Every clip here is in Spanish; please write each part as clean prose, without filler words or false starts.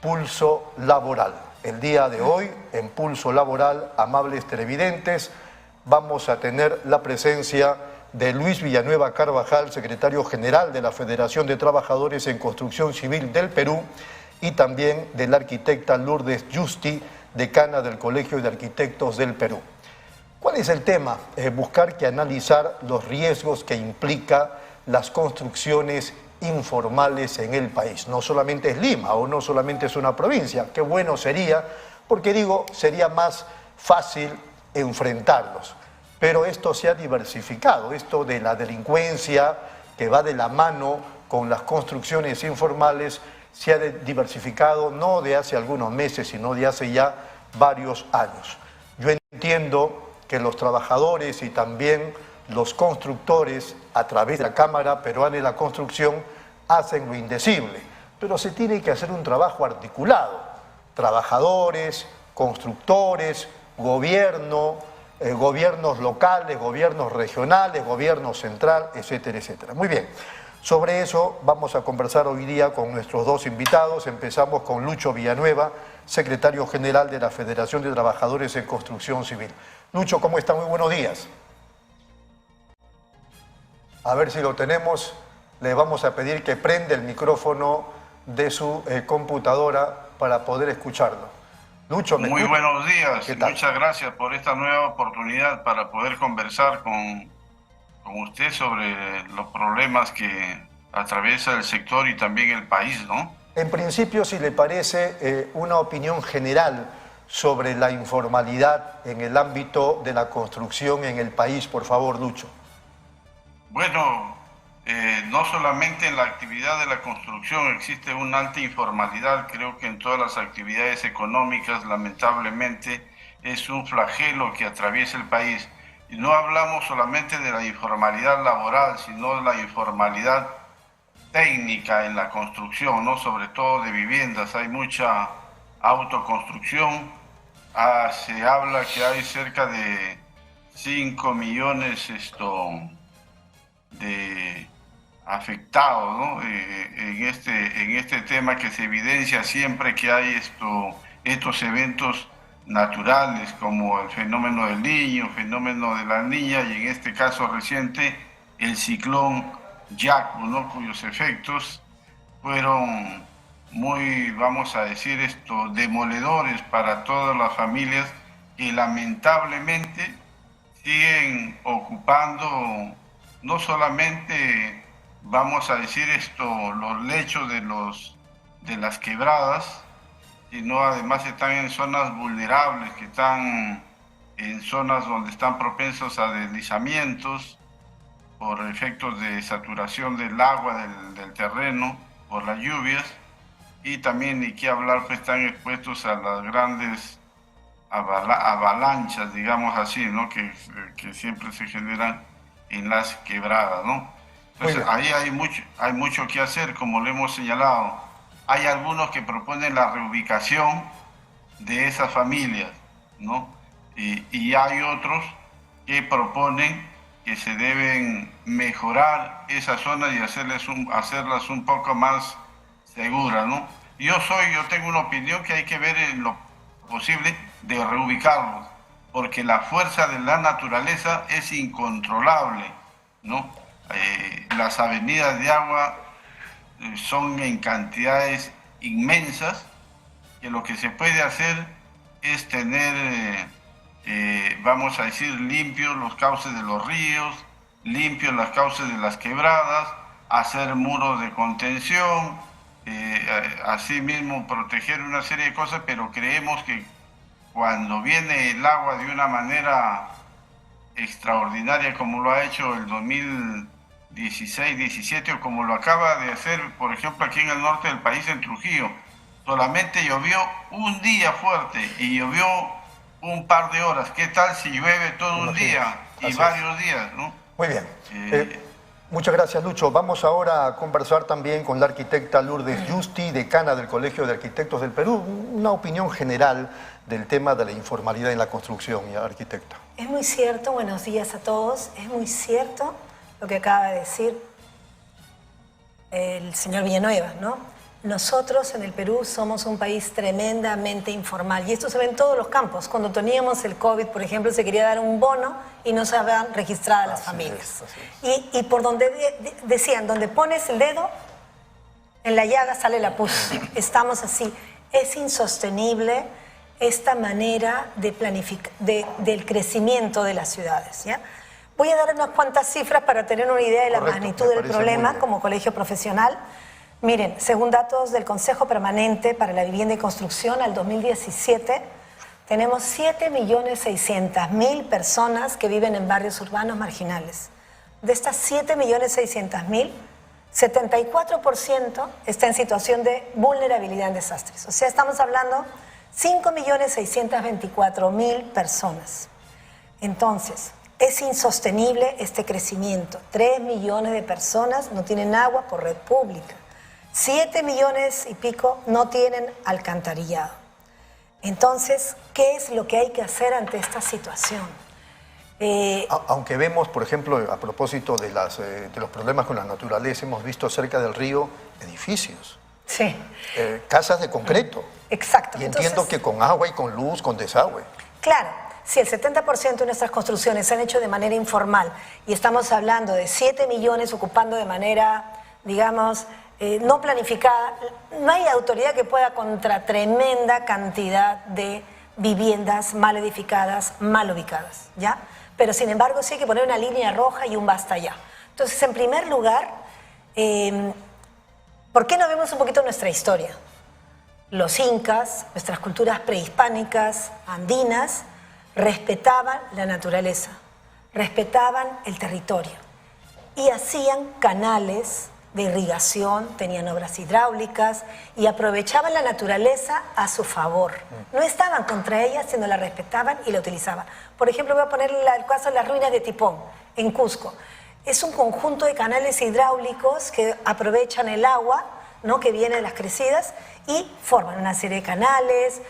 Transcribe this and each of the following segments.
Pulso Laboral. El día de hoy, en Pulso Laboral, amables televidentes, vamos a tener la presencia de Luis Villanueva Carvajal, secretario general de la Federación de Trabajadores en Construcción Civil del Perú, y también de la arquitecta Lourdes Justi, decana del Colegio de Arquitectos del Perú. ¿Cuál es el tema? Buscar que analizar los riesgos que implica las construcciones informales en el país. No solamente es Lima o no solamente es una provincia. Qué bueno sería, porque digo, sería más fácil enfrentarlos. Pero esto se ha diversificado, esto de la delincuencia que va de la mano con las construcciones informales se ha diversificado no de hace algunos meses, sino de hace ya varios años. Yo entiendo que los trabajadores y también los constructores, a través de la Cámara Peruana de la Construcción, hacen lo indecible, pero se tiene que hacer un trabajo articulado. Trabajadores, constructores, gobierno, gobiernos locales, gobiernos regionales, gobierno central, etcétera, etcétera. Muy bien, sobre eso vamos a conversar hoy día con nuestros dos invitados. Empezamos con Lucho Villanueva, secretario general de la Federación de Trabajadores en Construcción Civil. Lucho, ¿cómo está? Muy buenos días. A ver si lo tenemos. Le vamos a pedir que prenda el micrófono de su computadora para poder escucharlo. Lucho, ¿me escucha? Muy buenos días. ¿Qué tal? Muchas gracias por esta nueva oportunidad para poder conversar con usted sobre los problemas que atraviesa el sector y también el país, ¿no? En principio, si le parece, una opinión general sobre la informalidad en el ámbito de la construcción en el país, por favor, Lucho. Bueno, no solamente en la actividad de la construcción existe una alta informalidad, creo que en todas las actividades económicas, lamentablemente, es un flagelo que atraviesa el país. Y no hablamos solamente de la informalidad laboral, sino de la informalidad técnica en la construcción, ¿no? Sobre todo de viviendas. Hay mucha autoconstrucción. Se habla que hay cerca de 5 millones de afectados, ¿no? en este tema que se evidencia siempre que hay estos eventos naturales como el fenómeno del Niño, el fenómeno de la Niña y en este caso reciente el ciclón Yaku, ¿no? Cuyos efectos fueron muy, vamos a decir demoledores para todas las familias que lamentablemente siguen ocupando no solamente, vamos a decir los lechos de las quebradas, sino además están en zonas vulnerables, que están en zonas donde están propensos a deslizamientos por efectos de saturación del agua del terreno, por las lluvias, y también, ni qué hablar, pues están expuestos a las grandes avalanchas, digamos así, ¿no? que siempre se generan en las quebradas, ¿no? Entonces ahí hay mucho que hacer, como le hemos señalado. Hay algunos que proponen la reubicación de esas familias, ¿no? Y hay otros que proponen que se deben mejorar esas zonas y hacerlas un poco más seguras, ¿no? Yo tengo una opinión que hay que ver en lo posible de reubicarlos, porque la fuerza de la naturaleza es incontrolable, ¿no? Las avenidas de agua son en cantidades inmensas, que lo que se puede hacer es tener, vamos a decir, limpios los cauces de los ríos, limpios las cauces de las quebradas, hacer muros de contención, asimismo proteger una serie de cosas, pero creemos que cuando viene el agua de una manera extraordinaria, como lo ha hecho el 2016-17, o como lo acaba de hacer, por ejemplo, aquí en el norte del país, en Trujillo, solamente llovió un día fuerte y llovió un par de horas. ¿Qué tal si llueve todo un día y varios días, ¿no? Muy bien. Muchas gracias, Lucho. Vamos ahora a conversar también con la arquitecta Lourdes Justi, decana del Colegio de Arquitectos del Perú. Una opinión general del tema de la informalidad en la construcción, arquitecta. Es muy cierto, buenos días a todos, es muy cierto lo que acaba de decir el señor Villanueva, ¿no? Nosotros en el Perú somos un país tremendamente informal y esto se ve en todos los campos. Cuando teníamos el COVID, por ejemplo, se quería dar un bono y no se habían registrado las familias. Y por donde decían, donde pones el dedo, en la llaga sale la pus. Estamos así. Es insostenible esta manera del crecimiento de las ciudades, ¿ya? Voy a dar unas cuantas cifras para tener una idea de la magnitud del problema como colegio profesional. Miren, según datos del Consejo Permanente para la Vivienda y Construcción, al 2017, tenemos 7.600.000 personas que viven en barrios urbanos marginales. De estas 7.600.000, 74% está en situación de vulnerabilidad en desastres. O sea, estamos hablando 5.624.000 personas. Entonces, es insostenible este crecimiento. 3 millones de personas no tienen agua por red pública. 7 millones y pico no tienen alcantarillado. Entonces, ¿qué es lo que hay que hacer ante esta situación? Aunque vemos, por ejemplo, a propósito de los problemas con la naturaleza, hemos visto cerca del río edificios. Sí. Casas de concreto. Exacto. Y entiendo que con agua y con luz, con desagüe. Claro, si el 70% de nuestras construcciones se han hecho de manera informal y estamos hablando de 7 millones ocupando de manera, digamos, no planificada, no hay autoridad que pueda contra tremenda cantidad de viviendas mal edificadas, mal ubicadas, ¿ya? Pero sin embargo sí hay que poner una línea roja y un basta ya. Entonces, en primer lugar, ¿por qué no vemos un poquito nuestra historia? Los incas, nuestras culturas prehispánicas, andinas, respetaban la naturaleza, respetaban el territorio y hacían canales de irrigación, tenían obras hidráulicas y aprovechaban la naturaleza a su favor. No estaban contra ella, sino la respetaban y la utilizaban. Por ejemplo, voy a poner el caso de las ruinas de Tipón, en Cusco. Es un conjunto de canales hidráulicos que aprovechan el agua, ¿no?, que viene de las crecidas y forman una serie de canales,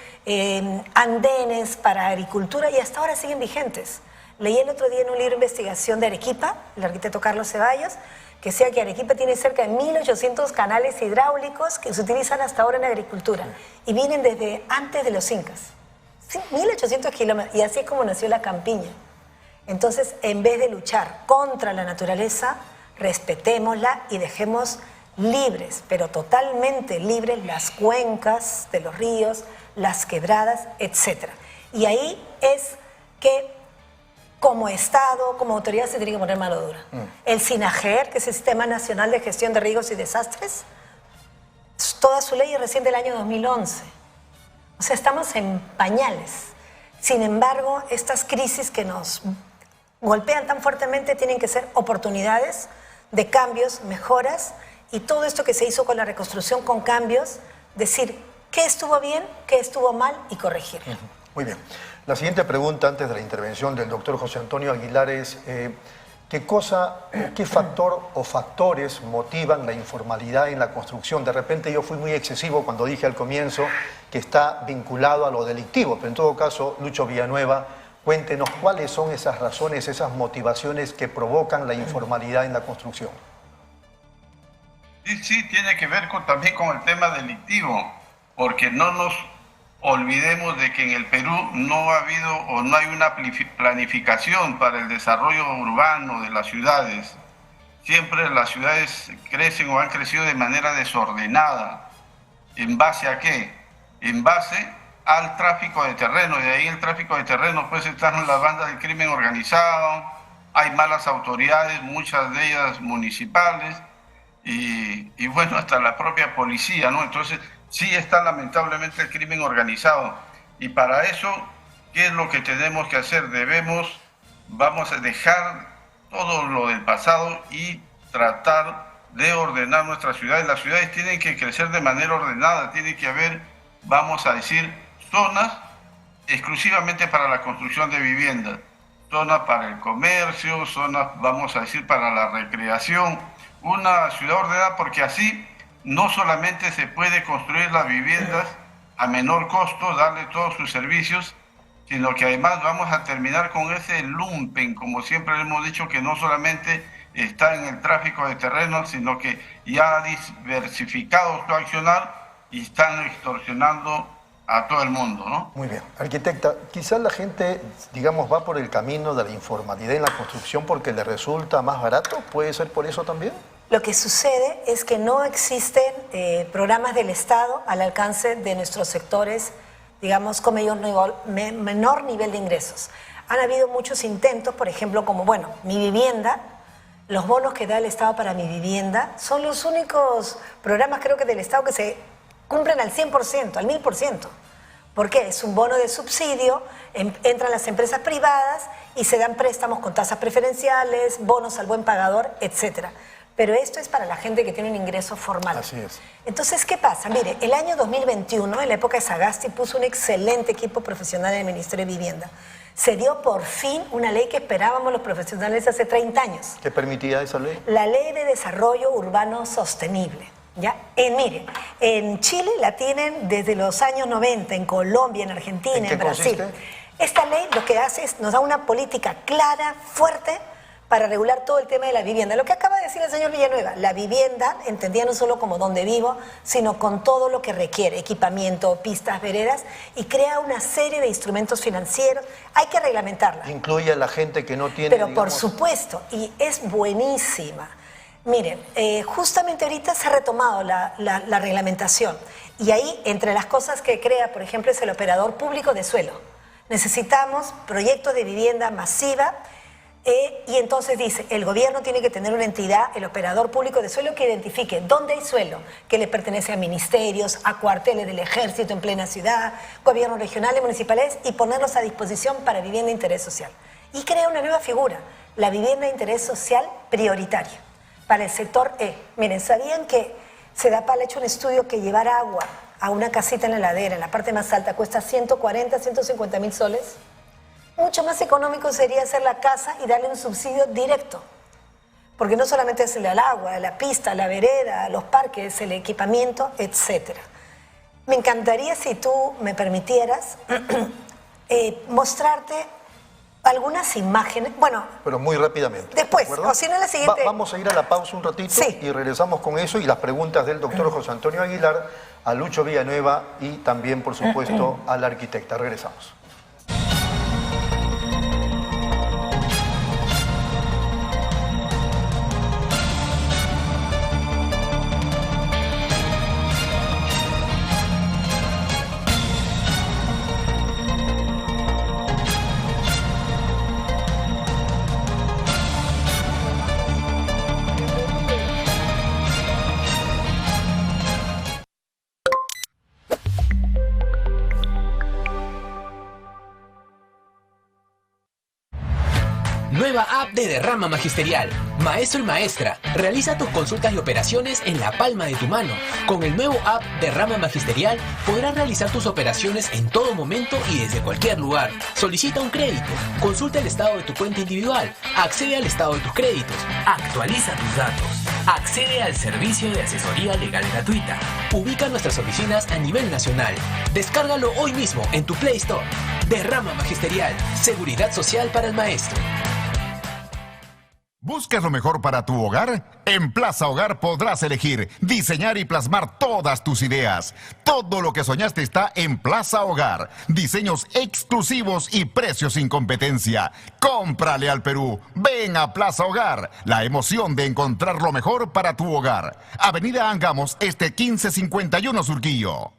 andenes para agricultura y hasta ahora siguen vigentes. Leí el otro día en un libro de investigación de Arequipa, el arquitecto Carlos Ceballos, que decía que Arequipa tiene cerca de 1.800 canales hidráulicos que se utilizan hasta ahora en agricultura y vienen desde antes de los incas. Sí, 1.800 kilómetros, y así es como nació la campiña. Entonces, en vez de luchar contra la naturaleza, respetémosla y dejemos libres, pero totalmente libres, las cuencas de los ríos, las quebradas, etc. Y ahí es que como Estado, como autoridad, se tiene que poner mano dura. El SINAGER, que es el Sistema Nacional de Gestión de Riesgos y Desastres, toda su ley es recién del año 2011. O sea, estamos en pañales. Sin embargo, estas crisis que nos golpean tan fuertemente tienen que ser oportunidades de cambios, mejoras, y todo esto que se hizo con la reconstrucción con cambios, decir qué estuvo bien, qué estuvo mal y corregir. Muy bien. La siguiente pregunta antes de la intervención del doctor José Antonio Aguilar es qué factor o factores motivan la informalidad en la construcción. De repente yo fui muy excesivo cuando dije al comienzo que está vinculado a lo delictivo, pero en todo caso, Lucho Villanueva, cuéntenos cuáles son esas razones, esas motivaciones que provocan la informalidad en la construcción. Sí, tiene que ver también con el tema delictivo, porque no nos olvidemos de que en el Perú no ha habido o no hay una planificación para el desarrollo urbano de las ciudades. Siempre las ciudades crecen o han crecido de manera desordenada. ¿En base a qué? En base al tráfico de terreno. De ahí el tráfico de terreno, pues están las bandas del crimen organizado, hay malas autoridades, muchas de ellas municipales, y bueno, hasta la propia policía, ¿no? Entonces, sí está lamentablemente el crimen organizado. Y para eso, ¿qué es lo que tenemos que hacer? Vamos a dejar todo lo del pasado y tratar de ordenar nuestras ciudades. Las ciudades tienen que crecer de manera ordenada, tiene que haber, vamos a decir, zonas exclusivamente para la construcción de viviendas, zonas para el comercio, zonas, vamos a decir, para la recreación. Una ciudad ordenada, porque así no solamente se puede construir las viviendas a menor costo, darle todos sus servicios, sino que además vamos a terminar con ese lumpen, como siempre hemos dicho, que no solamente está en el tráfico de terrenos, sino que ya ha diversificado su accionar y están extorsionando a todo el mundo, ¿no? Muy bien. Arquitecta, quizás la gente, digamos, va por el camino de la informalidad en la construcción porque le resulta más barato. ¿Puede ser por eso también? Lo que sucede es que no existen programas del Estado al alcance de nuestros sectores, digamos, con menor nivel de ingresos. Han habido muchos intentos, por ejemplo, como, bueno, Mi Vivienda, los bonos que da el Estado para Mi Vivienda, son los únicos programas, creo que del Estado, que se cumplen al 100%, al 1000%. ¿Por qué? Es un bono de subsidio, entran las empresas privadas y se dan préstamos con tasas preferenciales, bonos al buen pagador, etcétera. Pero esto es para la gente que tiene un ingreso formal. Así es. Entonces, ¿qué pasa? Mire, el año 2021, en la época de Sagasti, puso un excelente equipo profesional en el Ministerio de Vivienda. Se dio por fin una ley que esperábamos los profesionales hace 30 años. ¿Qué permitía esa ley? La Ley de Desarrollo Urbano Sostenible. ¿Ya? Mire, en Chile la tienen desde los años 90, en Colombia, en Argentina, ¿En qué Brasil. consiste? Esta ley lo que hace es, nos da una política clara, fuerte, para regular todo el tema de la vivienda. Lo que acaba de decir el señor Villanueva, la vivienda, entendida no solo como donde vivo, sino con todo lo que requiere, equipamiento, pistas, veredas, y crea una serie de instrumentos financieros. Hay que reglamentarla. Incluye a la gente que no tiene, Pero digamos... por supuesto, y es buenísima. Miren, justamente ahorita se ha retomado la reglamentación, y ahí, entre las cosas que crea, por ejemplo, es el operador público de suelo. Necesitamos proyectos de vivienda masiva. Y entonces dice, el gobierno tiene que tener una entidad, el operador público de suelo, que identifique dónde hay suelo que le pertenece a ministerios, a cuarteles del ejército en plena ciudad, gobiernos regionales, municipales, y ponerlos a disposición para vivienda de interés social. Y crea una nueva figura, la vivienda de interés social prioritaria, para el sector E. Miren, ¿sabían que Sedapal ha hecho un estudio que llevar agua a una casita en la ladera, en la parte más alta, cuesta 140, 150 mil soles? Mucho más económico sería hacer la casa y darle un subsidio directo. Porque no solamente es el agua, la pista, la vereda, los parques, el equipamiento, etc. Me encantaría, si tú me permitieras, mostrarte algunas imágenes. Bueno, pero muy rápidamente. Después, o si no, la siguiente... Vamos a ir a la pausa un ratito, sí, y regresamos con eso y las preguntas del doctor José Antonio Aguilar, a Lucho Villanueva y también, por supuesto, a la arquitecta. Regresamos. Nueva app de Derrama Magisterial. Maestro y maestra, realiza tus consultas y operaciones en la palma de tu mano. Con el nuevo app Derrama Magisterial podrás realizar tus operaciones en todo momento y desde cualquier lugar. Solicita un crédito, consulta el estado de tu cuenta individual, accede al estado de tus créditos, actualiza tus datos, accede al servicio de asesoría legal gratuita. Ubica nuestras oficinas a nivel nacional. Descárgalo hoy mismo en tu Play Store. Derrama Magisterial, seguridad social para el maestro. ¿Buscas lo mejor para tu hogar? En Plaza Hogar podrás elegir, diseñar y plasmar todas tus ideas. Todo lo que soñaste está en Plaza Hogar. Diseños exclusivos y precios sin competencia. Cómprale al Perú. Ven a Plaza Hogar. La emoción de encontrar lo mejor para tu hogar. Avenida Angamos, 1551 Surquillo.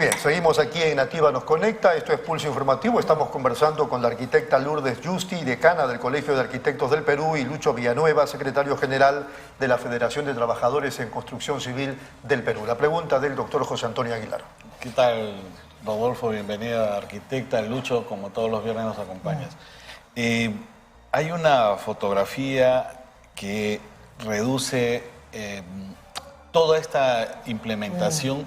Bien, seguimos aquí en Nativa Nos Conecta, esto es Pulso Informativo, estamos conversando con la arquitecta Lourdes Justi, decana del Colegio de Arquitectos del Perú, y Lucho Villanueva, secretario general de la Federación de Trabajadores en Construcción Civil del Perú. La pregunta del doctor José Antonio Aguilar. ¿Qué tal, Rodolfo? Bienvenida, arquitecta. Lucho, como todos los viernes nos acompañas. Hay una fotografía que reduce toda esta implementación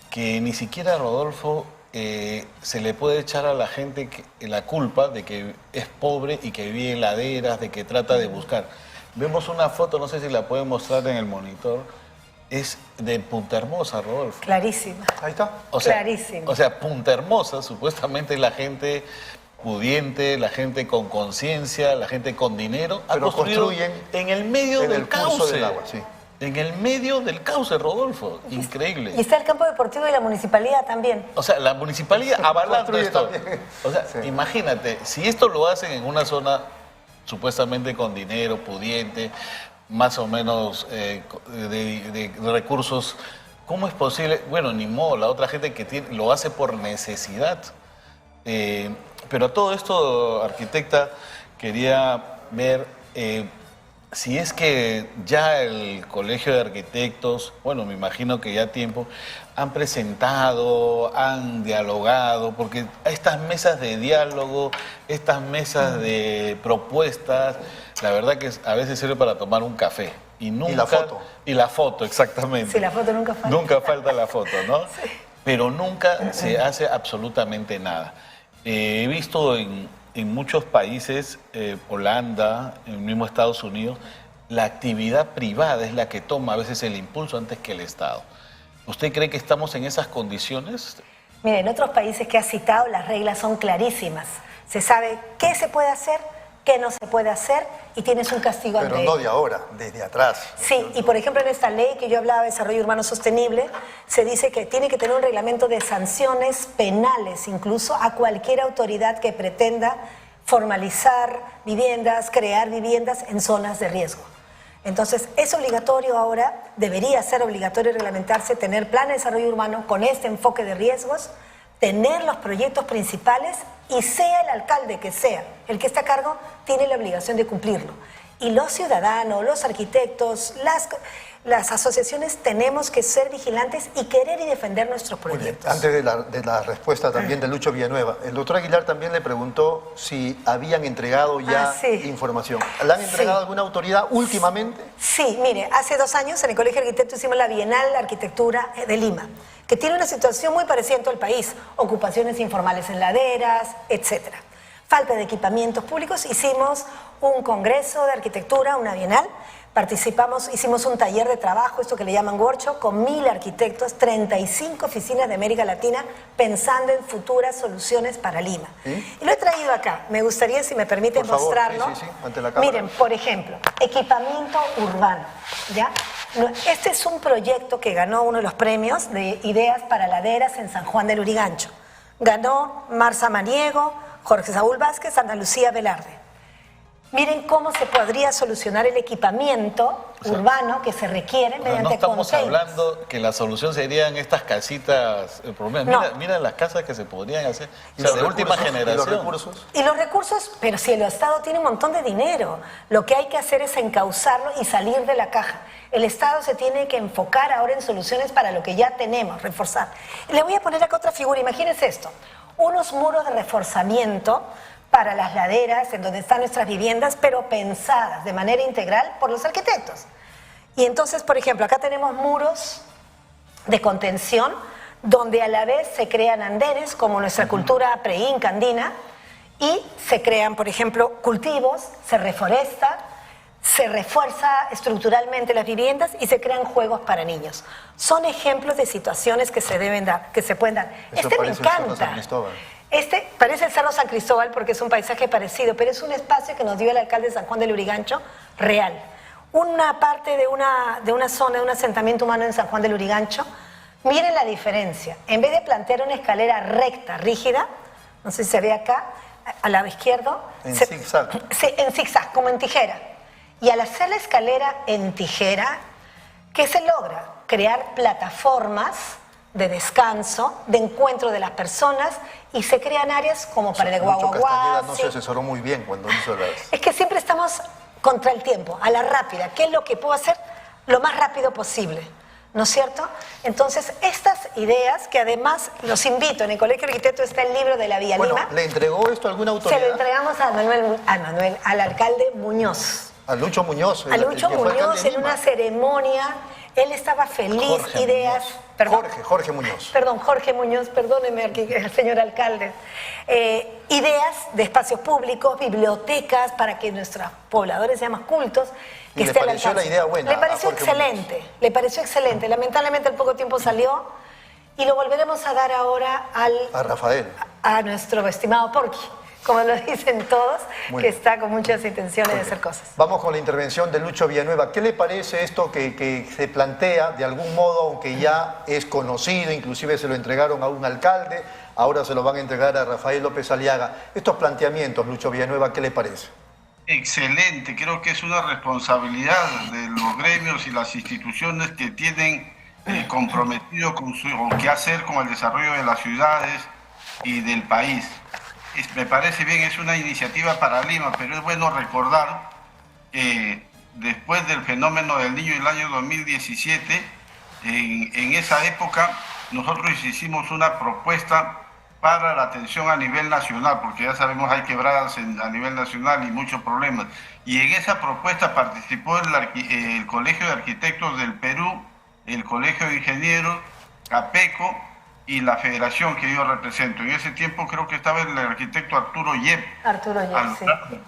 que ni siquiera, Rodolfo, se le puede echar a la gente la culpa de que es pobre y que vive en laderas, de que trata de buscar. Vemos una foto, no sé si la pueden mostrar en el monitor, es de Punta Hermosa, Rodolfo. Clarísima. Ahí está. Clarísimo. O sea, Punta Hermosa supuestamente es la gente pudiente, la gente con conciencia, la gente con dinero. Pero ha construido construyen en el medio en del el curso cauce. del agua, sí. En el medio del cauce, Rodolfo. Increíble. Y está el campo deportivo y la municipalidad también. O sea, la municipalidad avalando Construye esto. también. O sea, Sí. imagínate, si esto lo hacen en una zona supuestamente con dinero, pudiente, más o menos de recursos, ¿cómo es posible? Bueno, ni modo, la otra gente que lo hace por necesidad. Pero a todo esto, arquitecta, quería ver si es que ya el Colegio de Arquitectos, bueno, me imagino que ya tiempo, han presentado, han dialogado, porque estas mesas de diálogo, estas mesas de propuestas, la verdad que a veces sirve para tomar un café. Y la foto. Y la foto, exactamente. Sí, la foto nunca falta. Nunca falta la foto, ¿no? Sí. Pero nunca se hace absolutamente nada. He visto en muchos países, Holanda, en el mismo Estados Unidos, la actividad privada es la que toma a veces el impulso antes que el Estado. ¿Usted cree que estamos en esas condiciones? Mire, en otros países que has citado las reglas son clarísimas. Se sabe qué se puede hacer, qué no se puede hacer y tienes un castigo ante Pero no de ahora, desde atrás. Sí, y por ejemplo en esta ley que yo hablaba de desarrollo urbano sostenible, se dice que tiene que tener un reglamento de sanciones penales incluso a cualquier autoridad que pretenda formalizar viviendas, crear viviendas en zonas de riesgo. Entonces es obligatorio ahora, debería ser obligatorio reglamentarse, tener plan de desarrollo urbano con este enfoque de riesgos, tener los proyectos principales y sea el alcalde que sea, el que está a cargo, tiene la obligación de cumplirlo. Y los ciudadanos, los arquitectos, las asociaciones tenemos que ser vigilantes y querer y defender nuestros Muy bien. proyectos. Antes de la respuesta también de Lucho Villanueva, el doctor Aguilar también le preguntó si habían entregado ya información. ¿La han entregado a alguna autoridad últimamente? Sí, mire, hace 2 años en el Colegio de Arquitectos hicimos la Bienal de Arquitectura de Lima, que tiene una situación muy parecida en todo el país, ocupaciones informales en laderas, etcétera. Falta de equipamientos públicos, hicimos un congreso de arquitectura, una bienal, participamos, hicimos un taller de trabajo, esto que le llaman workshop, con 1000 arquitectos, 35 oficinas de América Latina, pensando en futuras soluciones para Lima. ¿Sí? Y lo he traído acá, me gustaría, si me permite, mostrarlo. Sí, ante la cámara. Miren, por ejemplo, equipamiento urbano, ¿ya? Este es un proyecto que ganó uno de los premios de ideas para laderas en San Juan del Lurigancho. Ganó Marza Maniego, Jorge Saúl Vázquez, Ana Lucía Velarde. Miren cómo se podría solucionar el equipamiento urbano que se requiere mediante no estamos containers. hablando que la solución serían estas casitas. Mira las casas que se podrían hacer, o sea, de última generación. ¿Y los recursos? Y los recursos, pero si el Estado tiene un montón de dinero, lo que hay que hacer es encauzarlo y salir de la caja. El Estado se tiene que enfocar ahora en soluciones para lo que ya tenemos, reforzar. Y le voy a poner acá otra figura, imagínense esto, unos muros de reforzamiento para las laderas en donde están nuestras viviendas, pero pensadas de manera integral por los arquitectos. Y entonces, por ejemplo, acá tenemos muros de contención donde a la vez se crean andenes, como nuestra cultura pre-inca andina, y se crean, por ejemplo, cultivos, se reforesta, se refuerza estructuralmente las viviendas y se crean juegos para niños. Son ejemplos de situaciones que se deben dar, que se pueden dar. Eso Este me parece el Cerro encanta. San Cristóbal. Este parece el Cerro San Cristóbal porque es un paisaje parecido, pero es un espacio que nos dio el alcalde de San Juan del Lurigancho real. Una parte de una zona, de un asentamiento humano en San Juan del Lurigancho. Miren la diferencia. En vez de plantear una escalera recta, rígida, no sé si se ve acá, al lado izquierdo. En zigzag. Sí, en zigzag, como en tijera. Y al hacer la escalera en tijera, ¿qué se logra? Crear plataformas de descanso, de encuentro de las personas y se crean áreas como para el Lucho guaguaguá. Castañeda no se asesoró muy bien cuando hizo las... Es que siempre estamos contra el tiempo, a la rápida. ¿Qué es lo que puedo hacer? Lo más rápido posible. ¿no es cierto? Entonces, estas ideas, que además los invito, en el Colegio de Arquitectos está el libro de la Vía Bueno, Lima. ¿le entregó esto a alguna autoridad? Se lo entregamos a Manuel, al alcalde Muñoz. A Lucho Muñoz. A Lucho que fue alcalde Muñoz de en Lima. una ceremonia. Él estaba feliz, Jorge ideas. Muñoz. Perdón. Jorge Muñoz. Perdón, Jorge Muñoz, perdóneme aquí, el señor alcalde. Ideas de espacios públicos, bibliotecas, para que nuestros pobladores sean más cultos. ¿Y le pareció la idea buena Le a pareció Jorge excelente, le pareció excelente. Lamentablemente al poco tiempo salió y lo volveremos a dar ahora A Rafael. a nuestro estimado Porqui, como lo dicen todos, Muy que bien. está con muchas intenciones de hacer cosas. Vamos con la intervención de Lucho Villanueva. ¿Qué le parece esto que se plantea de algún modo, aunque ya es conocido, inclusive se lo entregaron a un alcalde, ahora se lo van a entregar a Rafael López Aliaga? Estos planteamientos, Lucho Villanueva, ¿qué le parece? Excelente, creo que es una responsabilidad de los gremios y las instituciones que tienen comprometido con su quehacer con el desarrollo de las ciudades y del país. Me parece bien, es una iniciativa para Lima, pero es bueno recordar que después del fenómeno del Niño del año 2017, en esa época nosotros hicimos una propuesta para la atención a nivel nacional, porque ya sabemos hay quebradas a nivel nacional y muchos problemas. Y en esa propuesta participó el Colegio de Arquitectos del Perú, el Colegio de Ingenieros, APECO y la federación que yo represento. En ese tiempo creo que estaba el arquitecto Arturo Yep. Arturo Yep, sí.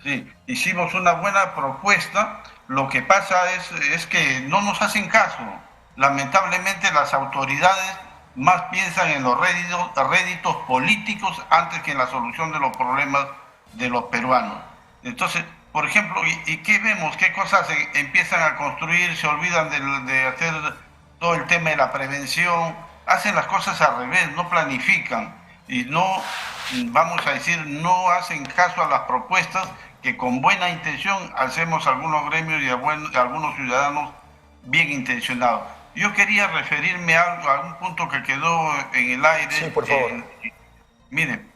Sí, hicimos una buena propuesta. Lo que pasa es que no nos hacen caso. Lamentablemente las autoridades más piensan en los réditos políticos antes que en la solución de los problemas de los peruanos. Entonces, por ejemplo, ¿y qué vemos? ¿Qué cosas empiezan a construir? Se olvidan de hacer todo el tema de la prevención, hacen las cosas al revés, no planifican y no, vamos a decir, no hacen caso a las propuestas que con buena intención hacemos algunos gremios y algunos ciudadanos bien intencionados. Yo quería referirme a un punto que quedó en el aire. Sí, por favor. Miren,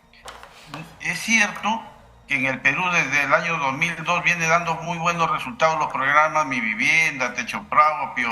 es cierto que en el Perú desde el año 2002 viene dando muy buenos resultados los programas Mi Vivienda, Techo Propio,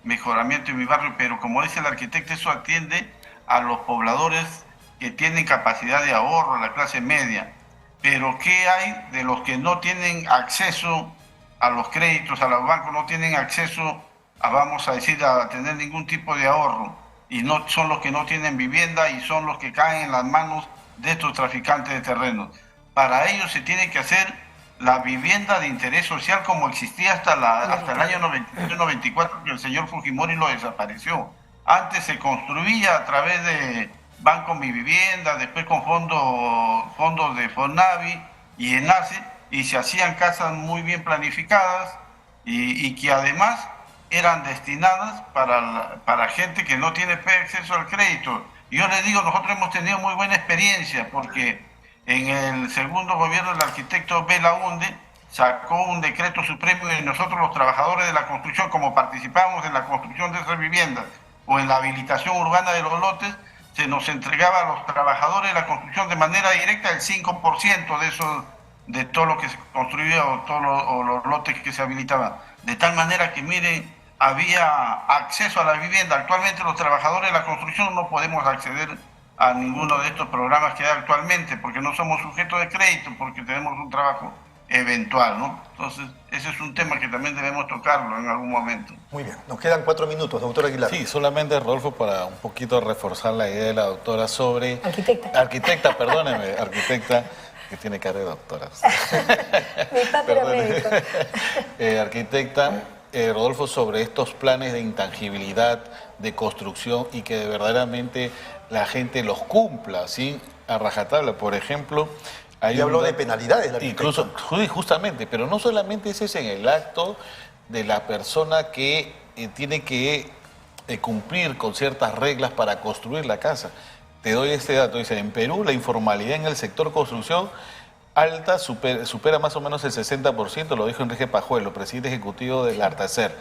Mejoramiento de mi barrio, pero como dice el arquitecto, eso atiende a los pobladores que tienen capacidad de ahorro, a la clase media. Pero ¿qué hay de los que no tienen acceso a los créditos, a los bancos, no tienen acceso vamos a decir, a tener ningún tipo de ahorro, y no son los que no tienen vivienda y son los que caen en las manos de estos traficantes de terrenos? Para ellos se tiene que hacer la vivienda de interés social como existía hasta el año 93-94, que el señor Fujimori lo desapareció. Antes se construía a través de Banco Mi Vivienda, después con fondos de Fonavi y ENACE, y se hacían casas muy bien planificadas y que además eran destinadas para gente que no tiene acceso al crédito. Y yo les digo, nosotros hemos tenido muy buena experiencia porque en el segundo gobierno del arquitecto Belaunde sacó un decreto supremo y nosotros los trabajadores de la construcción, como participamos en la construcción de esas viviendas o en la habilitación urbana de los lotes, se nos entregaba a los trabajadores de la construcción de manera directa el 5% de todo lo que se construía o los lotes que se habilitaban. De tal manera que, miren, había acceso a la vivienda. Actualmente los trabajadores de la construcción no podemos acceder a ninguno de estos programas que hay actualmente porque no somos sujetos de crédito, porque tenemos un trabajo eventual, ¿no? Entonces, ese es un tema que también debemos tocarlo en algún momento. Muy bien, nos quedan 4 minutos, doctor Aguilar. Sí, solamente, Rodolfo, para un poquito reforzar la idea de la doctora sobre... Arquitecta. Perdóneme, arquitecta, que tiene cara de doctora. Mi papi era médico. Arquitecta, Rodolfo, sobre estos planes de intangibilidad, de construcción y que verdaderamente la gente los cumpla, ¿sí? A rajatabla, por ejemplo... Y habló de penalidades. Incluso, justamente, pero no solamente ese es en el acto de la persona que tiene que cumplir con ciertas reglas para construir la casa. Te doy este dato, dice, en Perú la informalidad en el sector construcción alta supera más o menos el 60%, lo dijo Enrique Pajuelo, presidente ejecutivo del Artacer.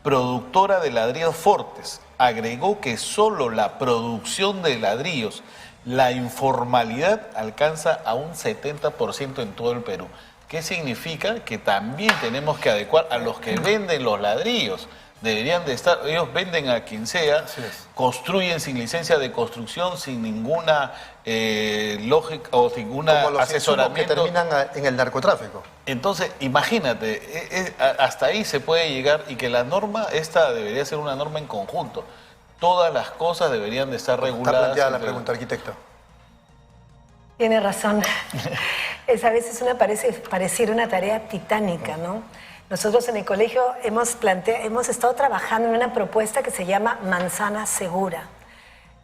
Productora de ladrillos Fortes, agregó que solo la producción de ladrillos, la informalidad alcanza a un 70% en todo el Perú. ¿Qué significa? Que también tenemos que adecuar a los que venden los ladrillos. deberían de estar, ellos venden a quien sea, Así es. construyen sin licencia de construcción, sin ninguna lógica o sin ninguna Como los insumos que asesoramiento. terminan en el narcotráfico. Entonces, imagínate, hasta ahí se puede llegar y que la norma esta debería ser una norma en conjunto. Todas las cosas deberían de estar Está reguladas. planteada la entre- pregunta, arquitecto. Tiene razón. A veces pareciera una tarea titánica, ¿no? Nosotros en el colegio hemos estado trabajando en una propuesta que se llama Manzana Segura.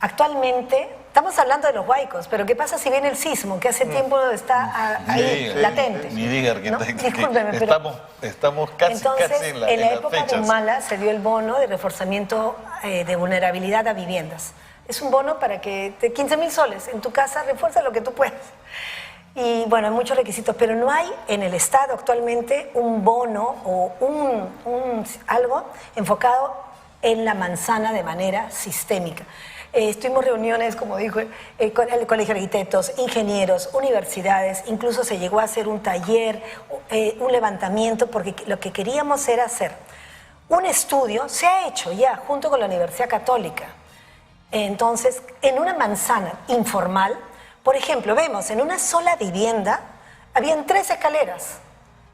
Actualmente, estamos hablando de los huaicos, pero ¿qué pasa si viene el sismo, que hace tiempo está Ni ahí, diga, latente? Ni diga, ¿No? arquitecto. Discúlpeme, pero... Estamos casi, Entonces, casi en la época de fechas. Humala se dio el bono de reforzamiento de vulnerabilidad a viviendas. Es un bono para que 15.000 soles en tu casa, refuerza lo que tú puedas. Y bueno, hay muchos requisitos, pero no hay en el Estado actualmente un bono o algo enfocado en la manzana de manera sistémica. Tuvimos reuniones, como dijo, con el Colegio de Arquitectos, ingenieros, universidades, incluso se llegó a hacer un taller, un levantamiento, porque lo que queríamos era hacer un estudio, se ha hecho ya junto con la Universidad Católica. Entonces, en una manzana informal, por ejemplo, vemos en una sola vivienda, habían 3 escaleras.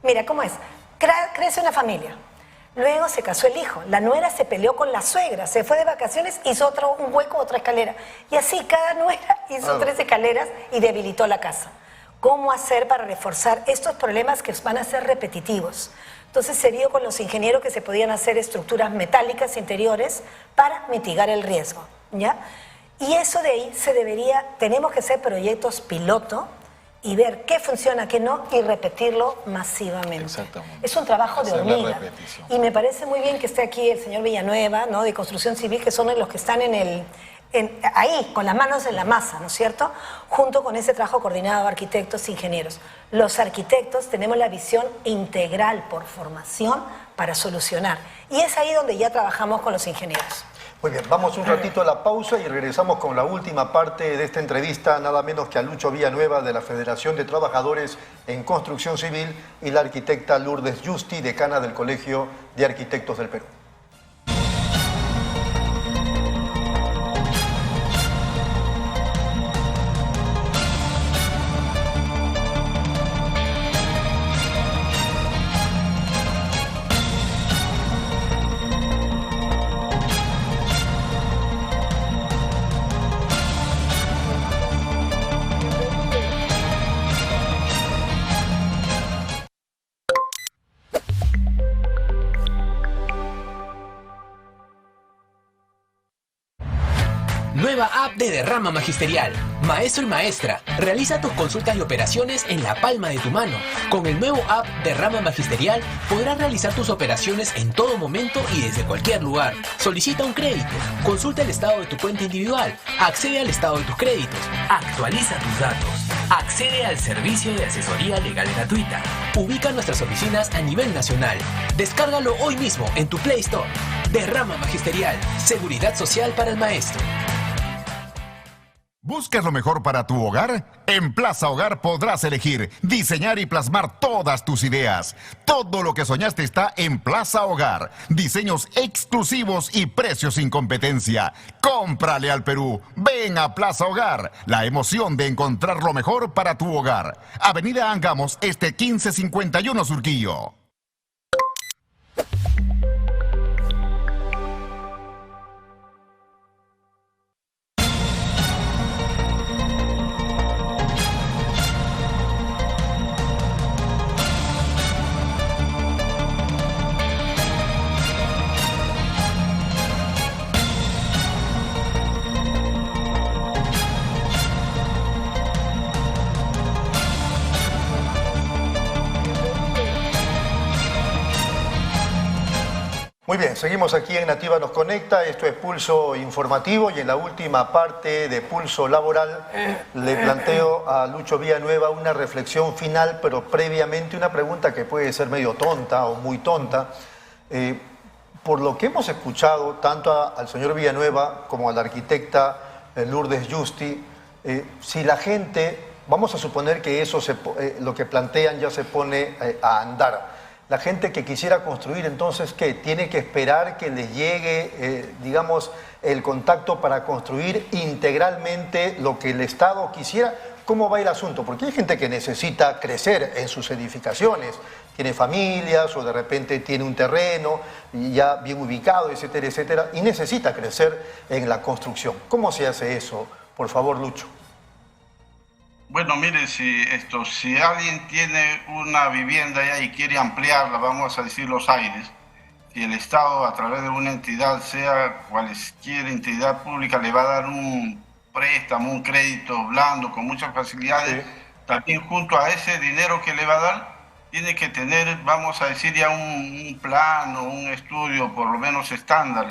Mira cómo es, crece una familia. Luego se casó el hijo, la nuera se peleó con la suegra, se fue de vacaciones, hizo un hueco, otra escalera. Y así cada nuera hizo 3 escaleras y debilitó la casa. ¿Cómo hacer para reforzar estos problemas que van a ser repetitivos? Entonces se vio con los ingenieros que se podían hacer estructuras metálicas interiores para mitigar el riesgo, ¿ya? Y eso de ahí tenemos que hacer proyectos piloto y ver qué funciona, qué no, y repetirlo masivamente. Exactamente. Es un trabajo de Hacer la hormiga. repetición. Y me parece muy bien que esté aquí el señor Villanueva, ¿no?, de Construcción Civil, que son los que están ahí, con las manos en la masa, ¿no es cierto?, junto con ese trabajo coordinado de arquitectos e ingenieros. Los arquitectos tenemos la visión integral por formación para solucionar. Y es ahí donde ya trabajamos con los ingenieros. Muy bien, vamos un ratito a la pausa y regresamos con la última parte de esta entrevista, nada menos que a Lucho Villanueva de la Federación de Trabajadores en Construcción Civil y la arquitecta Lourdes Justi, decana del Colegio de Arquitectos del Perú. Nueva app de Derrama Magisterial. Maestro y maestra, realiza tus consultas y operaciones en la palma de tu mano. Con el nuevo app Derrama Magisterial podrás realizar tus operaciones en todo momento y desde cualquier lugar. Solicita un crédito, consulta el estado de tu cuenta individual, accede al estado de tus créditos, actualiza tus datos, accede al servicio de asesoría legal gratuita. Ubica nuestras oficinas a nivel nacional. Descárgalo hoy mismo en tu Play Store. Derrama Magisterial, seguridad social para el maestro. ¿Buscas lo mejor para tu hogar? En Plaza Hogar podrás elegir, diseñar y plasmar todas tus ideas. Todo lo que soñaste está en Plaza Hogar. Diseños exclusivos y precios sin competencia. Cómprale al Perú. Ven a Plaza Hogar. La emoción de encontrar lo mejor para tu hogar. Avenida Angamos, 1551 Surquillo. Muy bien, seguimos aquí en Nativa Nos Conecta, esto es Pulso Informativo y en la última parte de Pulso Laboral le planteo a Lucho Villanueva una reflexión final, pero previamente una pregunta que puede ser medio tonta o muy tonta. Por lo que hemos escuchado tanto al señor Villanueva como a la arquitecta Lourdes Justi, si la gente, vamos a suponer que eso lo que plantean ya se pone a andar. La gente que quisiera construir, entonces, ¿qué? ¿Tiene que esperar que les llegue, digamos, el contacto para construir integralmente lo que el Estado quisiera? ¿Cómo va el asunto? Porque hay gente que necesita crecer en sus edificaciones, tiene familias o de repente tiene un terreno ya bien ubicado, etcétera, etcétera, y necesita crecer en la construcción. ¿Cómo se hace eso? Por favor, Lucho. Bueno, mire, si alguien tiene una vivienda ya y quiere ampliarla, vamos a decir Los Aires, si el Estado a través de una entidad, sea cualquier entidad pública, le va a dar un préstamo, un crédito blando con muchas facilidades, sí, también junto a ese dinero que le va a dar, tiene que tener, vamos a decir, ya un plan o un estudio por lo menos estándar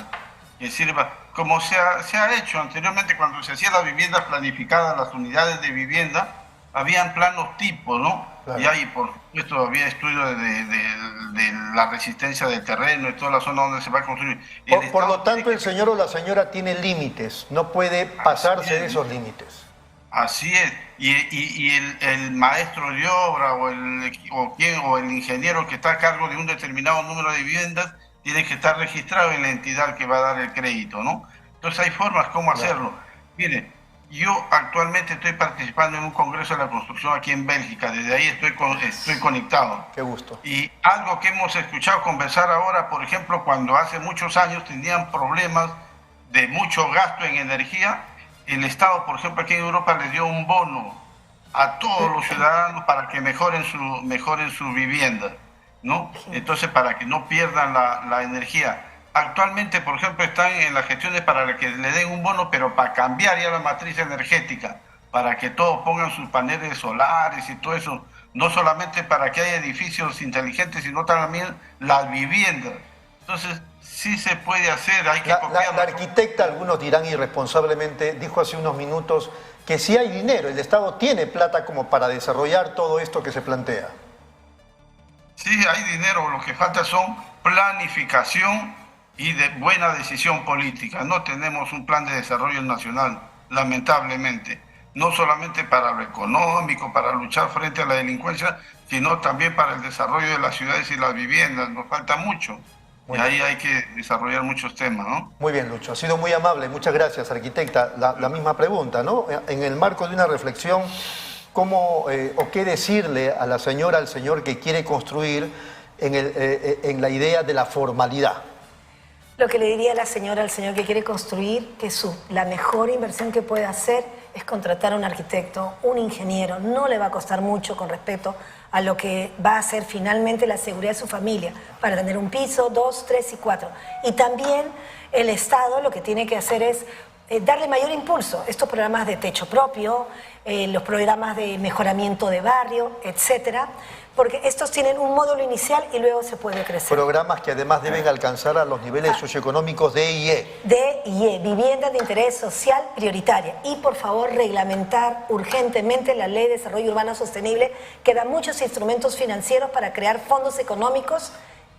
que sirva, como se ha hecho anteriormente cuando se hacían las viviendas planificadas, las unidades de vivienda, habían planos tipo, ¿no? Claro. Y ahí, por supuesto, había estudios de la resistencia del terreno y toda la zona donde se va a construir. Por lo tanto, el señor o la señora tiene límites, no puede pasarse de esos límites. Así es, y el maestro de obra o el ingeniero que está a cargo de un determinado número de viviendas tiene que estar registrado en la entidad que va a dar el crédito, ¿no? Entonces hay formas como hacerlo. Mire, yo actualmente estoy participando en un congreso de la construcción aquí en Bélgica, desde ahí estoy conectado. Qué gusto. Y algo que hemos escuchado conversar ahora, por ejemplo, cuando hace muchos años tenían problemas de mucho gasto en energía, el Estado, por ejemplo, aquí en Europa les dio un bono a todos los ciudadanos para que mejoren su vivienda, ¿no? Entonces, para que no pierdan la energía. Actualmente, por ejemplo, están en las gestiones para que le den un bono, pero para cambiar ya la matriz energética, para que todos pongan sus paneles solares y todo eso, no solamente para que haya edificios inteligentes, sino también las viviendas. Entonces, sí se puede hacer, hay que la arquitecta, algunos dirán irresponsablemente, dijo hace unos minutos que si hay dinero, el Estado tiene plata como para desarrollar todo esto que se plantea. Sí, hay dinero, lo que falta son planificación y de buena decisión política. No tenemos un plan de desarrollo nacional, lamentablemente. No solamente para lo económico, para luchar frente a la delincuencia, sino también para el desarrollo de las ciudades y las viviendas. Nos falta mucho. Y ahí hay que desarrollar muchos temas, ¿no? Muy bien, Lucho. Ha sido muy amable. Muchas gracias, arquitecta. La misma pregunta, ¿no? En el marco de una reflexión, ¿cómo o qué decirle a la señora, al señor que quiere construir en la idea de la formalidad? Lo que le diría a la señora, al señor que quiere construir, que la mejor inversión que puede hacer es contratar a un arquitecto, un ingeniero. No le va a costar mucho con respecto a lo que va a ser finalmente la seguridad de su familia, para tener un piso, 2, 3 y 4. Y también el Estado lo que tiene que hacer es darle mayor impulso. Estos programas de techo propio, los programas de mejoramiento de barrio, etcétera, porque estos tienen un módulo inicial y luego se puede crecer. Programas que además deben alcanzar a los niveles socioeconómicos D y E. D y E, vivienda de interés social prioritaria. Y por favor reglamentar urgentemente la Ley de Desarrollo Urbano Sostenible, que da muchos instrumentos financieros para crear fondos económicos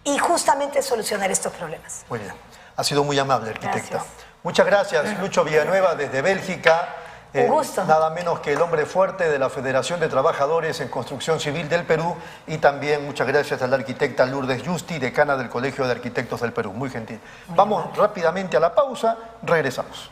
y justamente solucionar estos problemas. Muy bien. Ha sido muy amable, arquitecta. Gracias. Muchas gracias, Lucho Villanueva, desde Bélgica. Un gusto. Nada menos que el hombre fuerte de la Federación de Trabajadores en Construcción Civil del Perú, y también muchas gracias a la arquitecta Lourdes Justi, decana del Colegio de Arquitectos del Perú. Muy gentil. Vamos rápidamente a la pausa, regresamos.